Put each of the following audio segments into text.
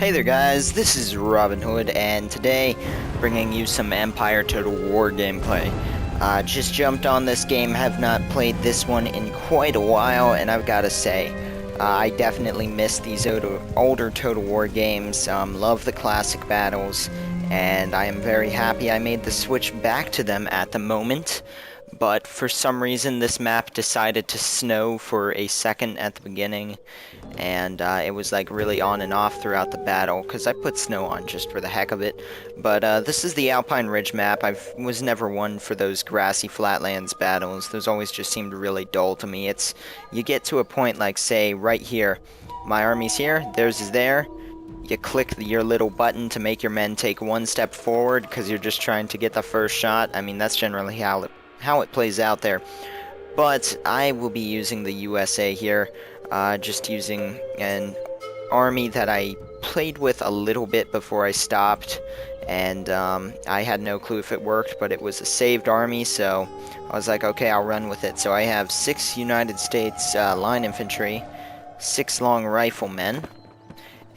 Hey there guys, this is Robin Hood, and today bringing you some Empire Total War gameplay. Just jumped on this game, have not played this one in quite a while, and I've gotta say, I definitely miss these older Total War games, love the classic battles, and I am very happy I made the switch back to them at the moment. But for some reason this map decided to snow for a second at the beginning, and it was like really on and off throughout the battle because I put snow on just for the heck of it. But this is the Alpine Ridge map. I was never one for those grassy flatlands battles. Those always just seemed really dull to me. You get to a point like, say, right here. My army's here, theirs is there. You click your little button to make your men take one step forward because you're just trying to get the first shot. I mean, that's generally how it plays out there. But I will be using the USA here, just using an army that I played with a little bit before I stopped, and I had no clue if it worked, but it was a saved army, so I was like, okay, I'll run with it. So I have 6 United States line infantry, 6 long riflemen,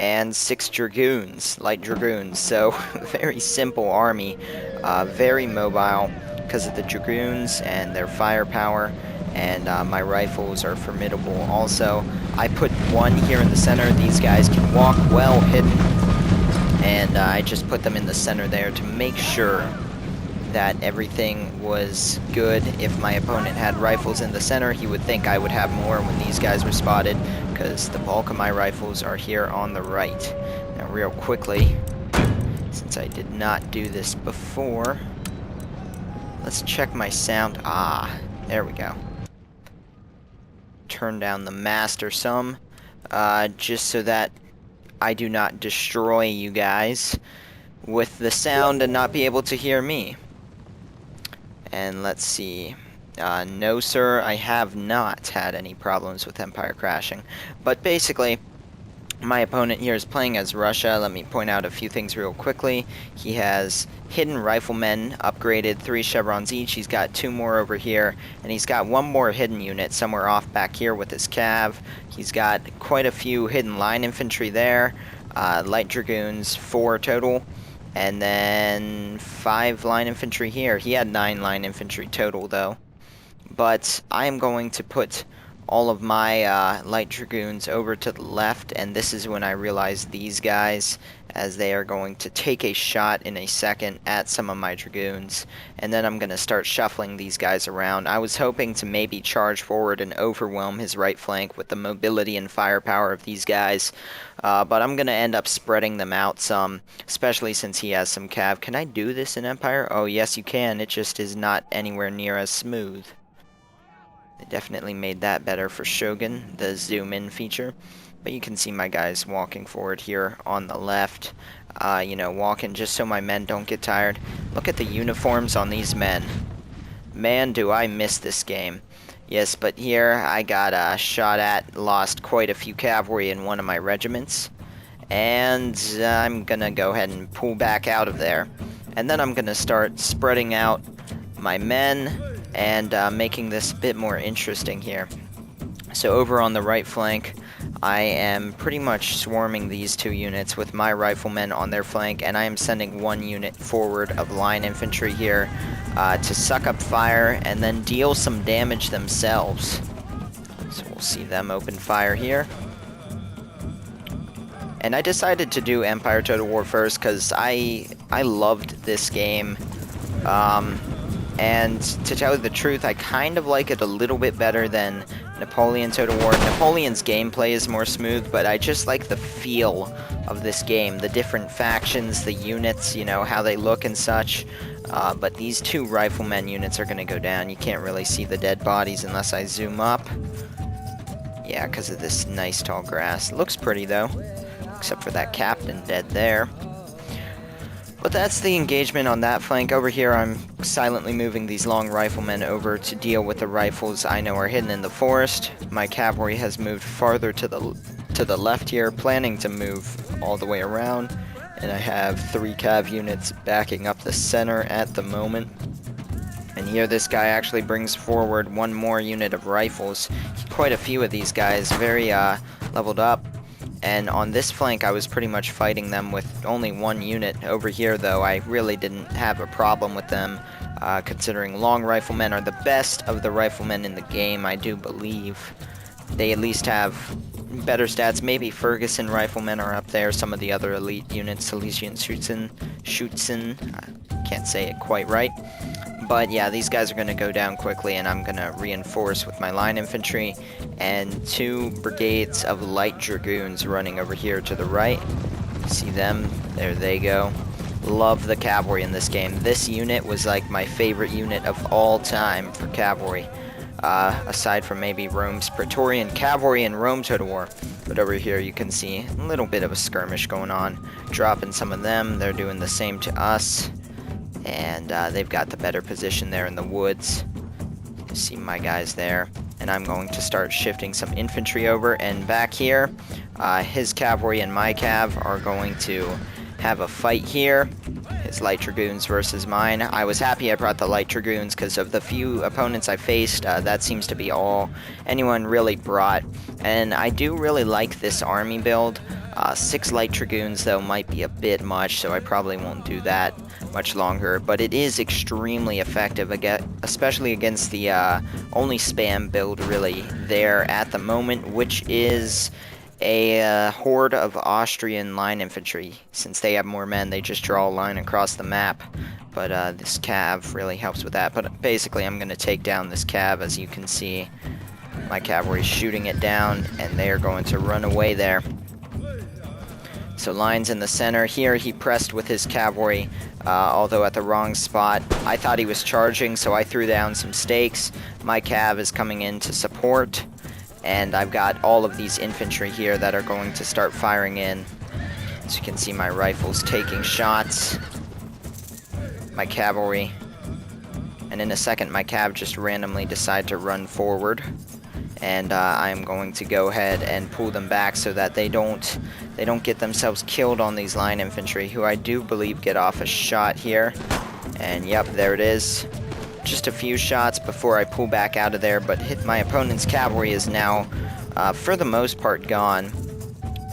and 6 dragoons, light dragoons. So very simple army, very mobile because of the dragoons and their firepower, and my rifles are formidable also. I put one here in the center. These guys can walk well hidden, and I just put them in the center there to make sure that everything was good. If my opponent had rifles in the center, he would think I would have more when these guys were spotted, because the bulk of my rifles are here on the right. Now real quickly, since I did not do this before, let's check my sound. There we go. Turn down the master some, just so that I do not destroy you guys with the sound and not be able to hear me. And let's see. No sir, I have not had any problems with Empire crashing. But basically, my opponent here is playing as Russia. Let me point out a few things real quickly. He has hidden riflemen upgraded 3 chevrons each. He's got 2 more over here, and he's got 1 more hidden unit somewhere off back here with his cav. He's got quite a few hidden line infantry there, light dragoons, 4 total, and then 5 line infantry here. He had 9 line infantry total though. But I am going to put all of my light dragoons over to the left, and this is when I realize these guys, as they are going to take a shot in a second at some of my dragoons, and then I'm going to start shuffling these guys around. I was hoping to maybe charge forward and overwhelm his right flank with the mobility and firepower of these guys, but I'm going to end up spreading them out some, especially since he has some cav. Can I do this in Empire? Oh yes you can, it just is not anywhere near as smooth. They definitely made that better for Shogun, the zoom in feature. But you can see my guys walking forward here on the left. You know, walking just so my men don't get tired. Look at the uniforms on these men. Man, do I miss this game. Yes, but here I got shot at, lost quite a few cavalry in one of my regiments. And I'm gonna go ahead and pull back out of there. And then I'm gonna start spreading out my men and making this a bit more interesting here. So over on the right flank, I am pretty much swarming these 2 units with my riflemen on their flank, and I am sending 1 unit forward of line infantry here to suck up fire and then deal some damage themselves. So we'll see them open fire here. And I decided to do Empire Total War first because I loved this game. And to tell you the truth, I kind of like it a little bit better than Napoleon Total War. Napoleon's gameplay is more smooth, but I just like the feel of this game. The different factions, the units, you know, how they look and such. But these 2 riflemen units are going to go down. You can't really see the dead bodies unless I zoom up. Yeah, because of this nice tall grass. It looks pretty, though. Except for that captain dead there. But that's the engagement on that flank. Over here I'm silently moving these long riflemen over to deal with the rifles I know are hidden in the forest. My cavalry has moved farther to the left here, planning to move all the way around. And I have 3 cav units backing up the center at the moment. And here this guy actually brings forward 1 more unit of rifles. Quite a few of these guys, very leveled up. And on this flank, I was pretty much fighting them with only one unit. Over here, though, I really didn't have a problem with them, considering long riflemen are the best of the riflemen in the game, I do believe. They at least have better stats. Maybe Ferguson riflemen are up there, some of the other elite units, Silesian Schutzen, I can't say it quite right. But yeah, these guys are going to go down quickly, and I'm going to reinforce with my line infantry and 2 brigades of light dragoons running over here to the right. See them? There they go. Love the cavalry in this game. This unit was like my favorite unit of all time for cavalry. Aside from maybe Rome's Praetorian Cavalry and Rome Total War. But over here you can see a little bit of a skirmish going on. Dropping some of them, they're doing the same to us. And they've got the better position there in the woods. You see my guys there. And I'm going to start shifting some infantry over. And back here, his cavalry and my cav are going to have a fight here. His light dragoons versus mine. I was happy I brought the light dragoons because of the few opponents I faced, that seems to be all anyone really brought. And I do really like this army build. 6 light dragoons though might be a bit much, so I probably won't do that much longer. But it is extremely effective, especially against the only spam build really there at the moment, which is a horde of Austrian line infantry. Since they have more men, they just draw a line across the map. But this cav really helps with that. But basically, I'm going to take down this cav, as you can see. My cavalry is shooting it down, and they are going to run away there. So lines in the center. Here he pressed with his cavalry, although at the wrong spot. I thought he was charging, so I threw down some stakes. My cav is coming in to support. And I've got all of these infantry here that are going to start firing in. As you can see, my rifles taking shots. My cavalry. And in a second, my cav just randomly decide to run forward. And I'm going to go ahead and pull them back so that they don't get themselves killed on these line infantry, who I do believe get off a shot here. And yep, there it is. Just a few shots before I pull back out of there, but my opponent's cavalry is now, for the most part, gone.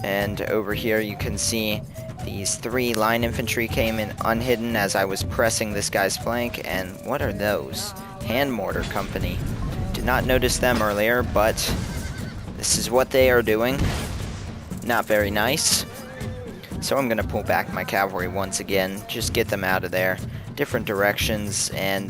And over here you can see these 3 line infantry came in unhidden as I was pressing this guy's flank. And what are those? Hand mortar company. Did not notice them earlier, but this is what they are doing. Not very nice. So I'm going to pull back my cavalry once again, just get them out of there. Different directions, and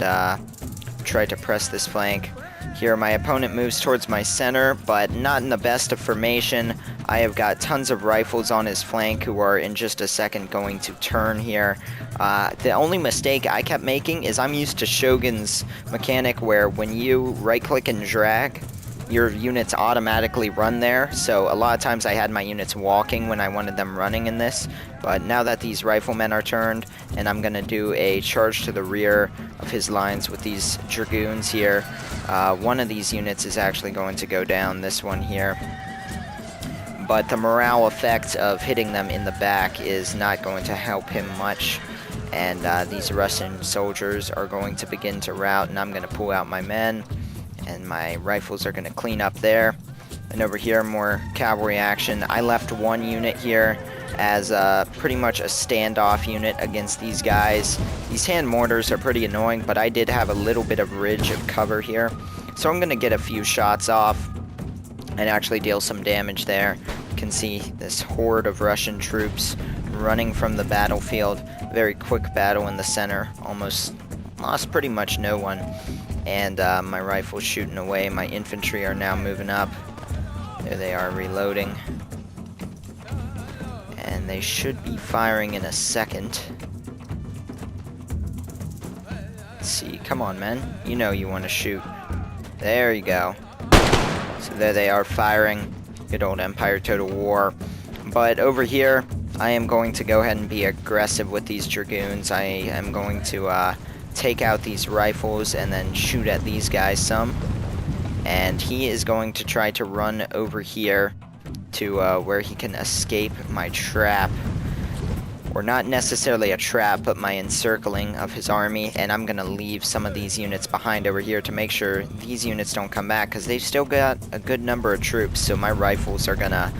try to press this flank. Here my opponent moves towards my center, but not in the best of formation. I have got tons of rifles on his flank who are in just a second going to turn here. The only mistake I kept making is I'm used to Shogun's mechanic where when you right click and drag, your units automatically run there. So a lot of times I had my units walking when I wanted them running in this. But now that these riflemen are turned, and I'm going to do a charge to the rear of his lines with these dragoons here. One of these units is actually going to go down, this one here. But the morale effect of hitting them in the back is not going to help him much. And these Russian soldiers are going to begin to rout, and I'm going to pull out my men. And my rifles are going to clean up there. And over here, more cavalry action. I left one unit here as pretty much a standoff unit against these guys. These hand mortars are pretty annoying, but I did have a little bit of ridge of cover here. So I'm going to get a few shots off and actually deal some damage there. You can see this horde of Russian troops running from the battlefield. Very quick battle in the center. Almost lost pretty much no one. And my rifles shooting away. My infantry are now moving up. There they are, reloading. And they should be firing in a second. Let's see. Come on, men. You know you want to shoot. There you go. So there they are firing. Good old Empire Total War. But over here, I am going to go ahead and be aggressive with these dragoons. I am going to take out these rifles and then shoot at these guys some. And he is going to try to run over here to where he can escape my trap. Or not necessarily a trap, but my encircling of his army. And I'm going to leave some of these units behind over here to make sure these units don't come back, because they've still got a good number of troops. So my rifles are going to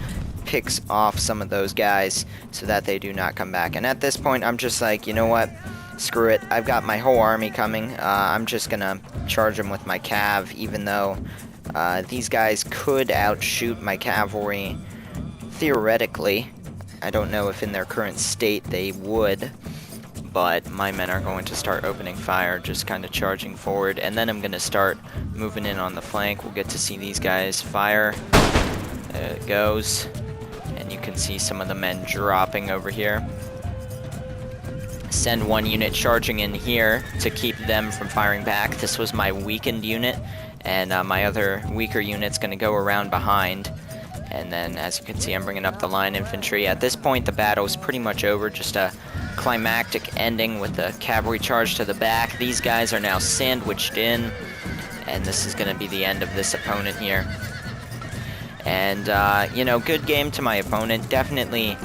picks off some of those guys so that they do not come back. And at this point, I'm just like, you know what? Screw it. I've got my whole army coming. I'm just gonna charge them with my cav, even though these guys could outshoot my cavalry theoretically. I don't know if in their current state they would, but my men are going to start opening fire, just kind of charging forward, and then I'm going to start moving in on the flank. We'll get to see these guys fire. There it goes. And you can see some of the men dropping over here. Send one unit charging in here to keep them from firing back. This was my weakened unit, and my other weaker unit's going to go around behind. And then, as you can see, I'm bringing up the line infantry. At this point, the battle is pretty much over. Just a climactic ending with the cavalry charge to the back. These guys are now sandwiched in, and this is going to be the end of this opponent here. And, you know, good game to my opponent, definitely.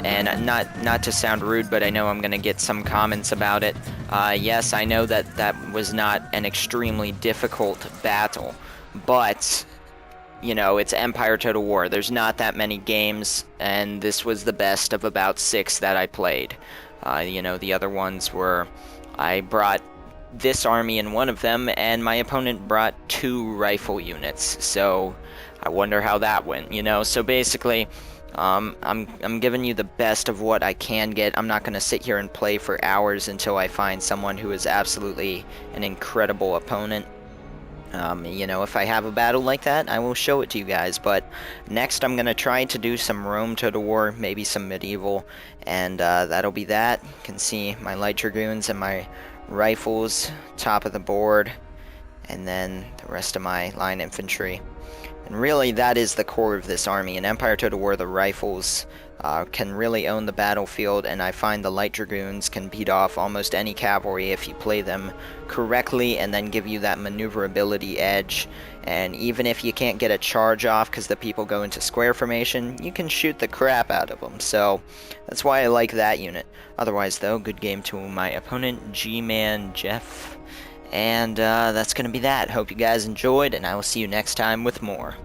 And not to sound rude, but I know I'm going to get some comments about it. Yes, I know that that was not an extremely difficult battle, but you know, it's Empire Total War. There's not that many games, and this was the best of about 6 that I played. You know, the other ones were, I brought this army in one of them, and my opponent brought 2 rifle units. So I wonder how that went, you know. So basically, I'm giving you the best of what I can get. I'm not going to sit here and play for hours until I find someone who is absolutely an incredible opponent. You know, if I have a battle like that, I will show it to you guys, but next I'm going to try to do some Rome Total War, maybe some Medieval, and that'll be that. You can see my Light Dragoons and my Rifles, top of the board, and then the rest of my line infantry. And really, that is the core of this army. In Empire Total War, the Rifles can really own the battlefield, and I find the Light Dragoons can beat off almost any cavalry if you play them correctly and then give you that maneuverability edge. And even if you can't get a charge off because the people go into square formation, you can shoot the crap out of them. So that's why I like that unit. Otherwise, though, good game to my opponent, G-Man Jeff. And that's going to be that. Hope you guys enjoyed, and I will see you next time with more.